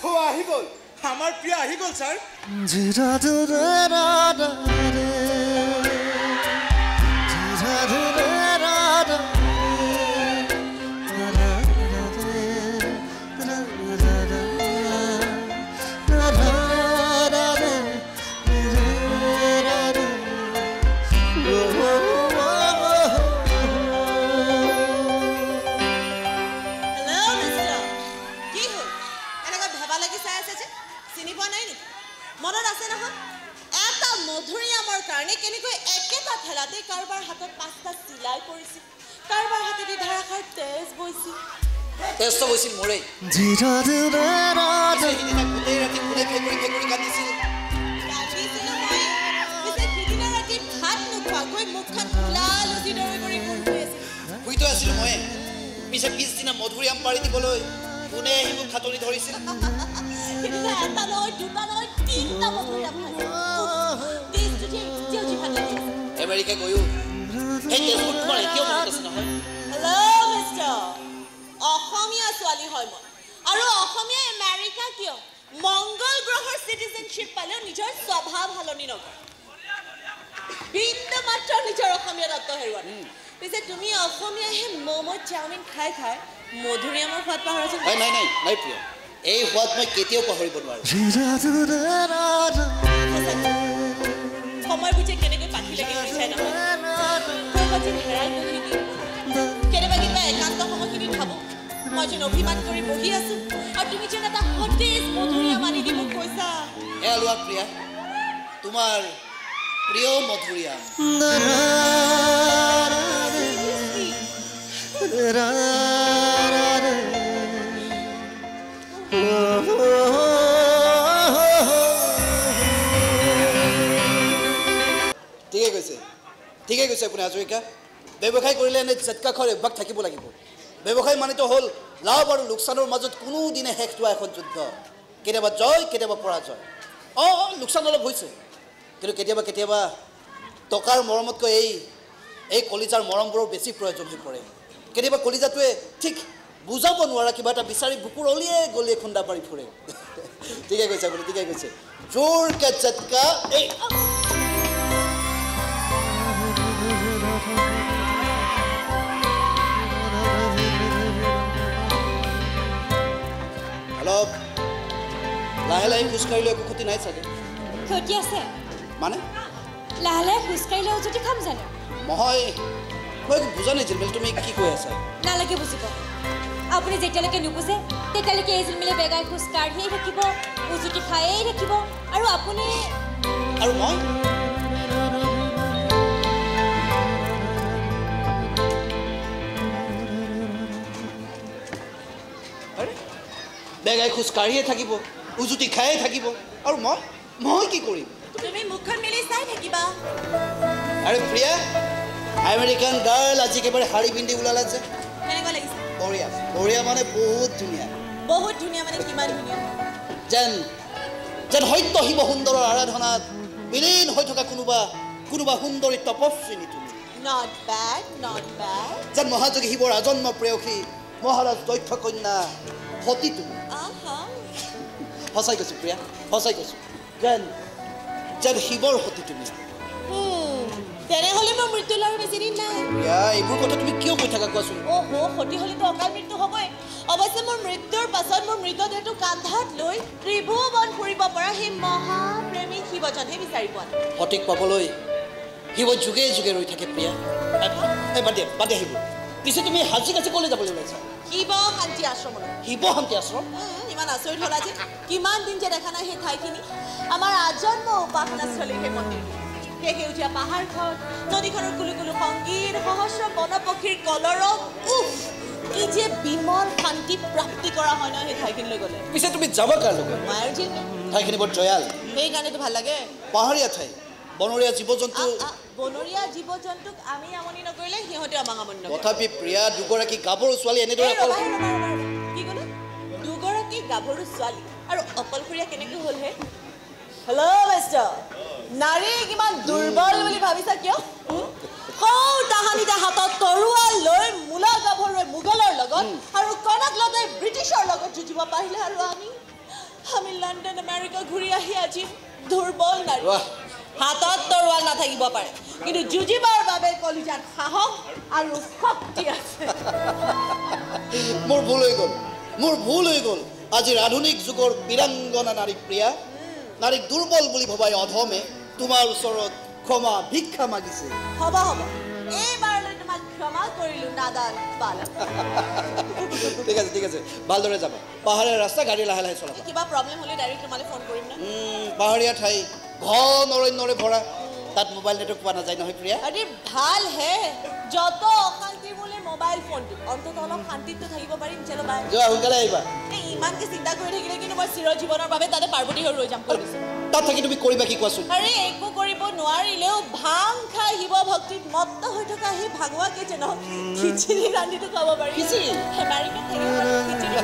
हो आही गल हमार प्रिय आही गल सर কাৰবাৰ হাতত পাঁচটা সিলাই কৰিছিল কাৰবাৰ হাতে দি ধাৰাখাৰ তেজ বইছিল তেজ তো বইছিল মোৰে সিদিনা গোটেই ৰাতি কোনে ফেকুৰি কান্দিছিল মই পিছে সিদিনা ৰাতি ভাত নোখোৱাকৈ মুখখন ফুলা লুটি দৰে কৰি শুই আছিল শুইতো আছিল মই পিছে পিছদিনা মধুৰিআম পাৰি দিবলৈ কোনে আহি মোক খাতৰি ধৰিছিল সিদিনা এটা নহয় দুটা নহয় তিনিটা মধুৰিআম খাইছিল আমেৰিকা গয়ো এই তেজপুৰ তোমাৰ এতিয়াও মনত আছে নহয় হেল্ল' মিষ্টাৰ অসমীয়া ছোৱালী হয় মই আৰু অসমীয়া আমেৰিকা কিয় মংগল গ্ৰহৰ চিটিজেনশ্বিপ পালেও নিজৰ স্বভাৱ সলনি নকৰে বিন্দু মাত্ৰ নিজৰ অসমীয়া দত্ত হেৰুৱাত পিছে তুমি অসমীয়াহে ম'ম' চাওমিন খাই খাই মধুৰিআমৰ সোৱাদ পাহৰিছা নাই প্ৰিয় এই সোৱাদ মই কেতিয়াও পাহৰিব নোৱাৰো সময় বুঝে কেনেকৈ পাখি লাগি গৈছে নহয় কৈবাজি হেৰাই গ'লি কেনেবা কিবা একান্ত সময়খিনি ভাবো মই যেন অভিমান কৰি বহি আছো আৰু তুমি যেন এটা সতেজ মধুৰিআম আনি দি মোক কৈছা লোৱা প্ৰিয়া তোমাৰ প্ৰিয় মধুৰিআম ঠিকে কৈছে আপুনি হাজৰিকা ব্যৱসায় কৰিলে এনে জেটকা খোৱাৰ অভ্যাস থাকিব লাগিব ব্যৱসায় মানেতো হ'ল লাভ আৰু লোকচানৰ মাজত কোনোদিনে শেষ হোৱা এখন যুদ্ধ কেতিয়াবা জয় কেতিয়াবা পৰাজয় লোকচান অলপ হৈছে কিন্তু কেতিয়াবা টকাৰ মৰমতকৈ এই কলিজাৰ মৰমবোৰৰ বেছি প্ৰয়োজন হৈ পৰে কেতিয়াবা কলিজাটোৱে ঠিক বুজাব নোৱাৰা কিবা এটা বিচাৰি বুকুৰ অলিয়ে গলিয়ে খুন্দা পাৰি ফুৰে ঠিকে কৈছে আপুনি ঠিকে কৈছে জোৰকে জেটকা অলপ লাহে লাহে খোজকাঢ়িলে একো ক্ষতি নাই চাগে ক্ষতি আছে মানে লাহে লাহে খোজকাঢ়িলেও যদি খাম জানো মই বুজা নাই জিলমিল তুমি কি কৈ আছা নালাগে বুজিব আপুনি যেতিয়ালৈকে নুবুজে তেতিয়ালৈকে এই জিলমিলে বেগাই খোজকাঢ়িয়েই থাকিব উজুটি খায়েই থাকিব আৰু আপুনি আৰু মই বেগাই খোজকাঢ়িয়ে থাকিব উজুটি খায়ে থাকিব আৰু মই কি কৰিম তুমি মুখখন মেলি চাই থাকিবা আৰে প্ৰিয়া আমেৰিকান গাৰ্ল আজি একেবাৰে শাৰী পিন্ধি ওলালা যে কেনেকুৱা লাগিছে বঢ়িয়া মানে বহুত ধুনীয়া মানে কিমান ধুনীয়া যেন সত্য শিৱ সুন্দৰৰ আৰাধনাত বিলীন হৈ থকা কোনোবা সুন্দৰী তপস্বিনী তুমি not bad যেন মহাযোগী শিৱৰ আজন্ম প্ৰেয়সী মহাৰাজ দৈত্য কন্যা সতী তুমি সঁচাই কৈছো প্ৰিয়া সঁচাই কৈছো যেন শিৱৰ সতী তুমি তেনেহ'লে মই মৃত্যু লাৰু বেছি দিন নাই এইবোৰ কথা তুমি কিয় কৈ থাকা কোৱাচোন সতী হ'লেতো অকাল মৃত্যু হ'বই অৱশ্যে মোৰ মৃত্যুৰ পাছত মোৰ মৃতদেহটো কান্ধত লৈ ত্ৰিভুৱন ফুৰিব পৰা সেই মহাপ্ৰেমী শিৱজনহে বিচাৰি পোৱা সতীক পাবলৈ শিৱ যুগে যুগে ৰৈ থাকে প্ৰিয়া বাদ দিয়া আহিব পিছে তুমি সাজি কাজি ক'লৈ যাবলৈ ওলাইছা শিৱ শান্তি আশ্ৰমলৈ ইমান আচৰিত হ'লা যে কিমান দিন যে দেখা নাই সেই ঠাইখিনি আমাৰ আজন্ম উপাসনাস্থলীৰ সেই মন্দিৰ সেই সেউজীয়া পাহাৰখন নদীখনৰ কুলু কুলু সংগীত সহস্ৰ বনপক্ষীৰ কলৰৱ কি যে বিমল শান্তি প্ৰাপ্তি কৰা হয় নহয় সেই ঠাইখিনিলৈ গ'লে পিছে তুমি যাবা কাৰ লগত মায়াৰ জিল ঠাইখিনি বৰ জয়াল সেইকাৰণেতো ভাল লাগে পাহাৰীয়া ঠাই বনৰীয়া জীৱ জন্তুক আমি আমনি নকৰিলে সিহঁতে আমাক আমনি নকৰে তথাপি প্ৰিয়া দুগৰাকী গাভৰু ছোৱালী এনেদৰে কি ক'লে দুগৰাকী গাভৰু ছোৱালী আৰু অকলশৰীয়া কেনেকৈ হ'ল হে হেল্ল' মিষ্টাৰ নাৰী কিমান দুৰ্বল বুলি ভাবিছা কিয় তাহানিতে হাতত তৰোৱাল লৈ মূলা গাভৰুৱে মোগলৰ লগত আৰু কনক লতাই ব্ৰিটিছৰ লগত যুঁজিব পাৰিলে আৰু আমি লণ্ডন আমেৰিকা ঘূৰি আহি আজি দুৰ্বল নাৰী বাহ হাতত তৰোৱাল নাথাকিব পাৰে কিন্তু যুঁজিবৰ বাবে কলিজাত সাহস আৰু শক্তি আছে মোৰ ভুল হৈ গ'ল আজিৰ আধুনিক যুগৰ বীৰাংগনা নাৰীক প্ৰিয়া নাৰীক দুৰ্বল বুলি ভবাই অধমে তোমাৰ ওচৰত ক্ষমা ভিক্ষা মাগিছে হ'ব এইবাৰলৈ তোমাক ক্ষমা কৰিলোঁ নাদান বালক ঠিক আছে ভালদৰে যাবা পাহাৰীয়া ৰাস্তা গাড়ী লাহে লাহে চলাবা কিবা প্ৰব্লেম হ'লে ডাইৰেক্ট তোমালৈ ফোন কৰিম না পাহাৰীয়া ঠাই ঘন অৰণ্যৰে ভৰা তাত মোবাইল নেটৱৰ্ক পোৱা নাযায় নহয় প্ৰিয়া আৰে ভাল হে যত অশান্তি বোলে মোবাইল ফোনটো অন্তত অলপ শান্তিত থাকিব পাৰিম চলো বাই যোৱা সোনকালে আহিবা ইমানকে চিন্তা কৰি থাকিলে কিন্তু মই চিৰ জীৱনৰ বাবে তাতে পাৰ্বতী হৈ ৰৈ যাম তাত থাকি তুমি কৰিবা কি কোৱাচোন আৰে একো কৰিব নোৱাৰিলেও ভাং খাই শিৱ ভক্তিত মত্ত হৈ থকা সেই ভাঙুৱা কেইজনক খিচিৰি ৰান্ধিটো খাব পাৰি খিচিৰি? আমেৰিকাত থাকিব খিচিৰি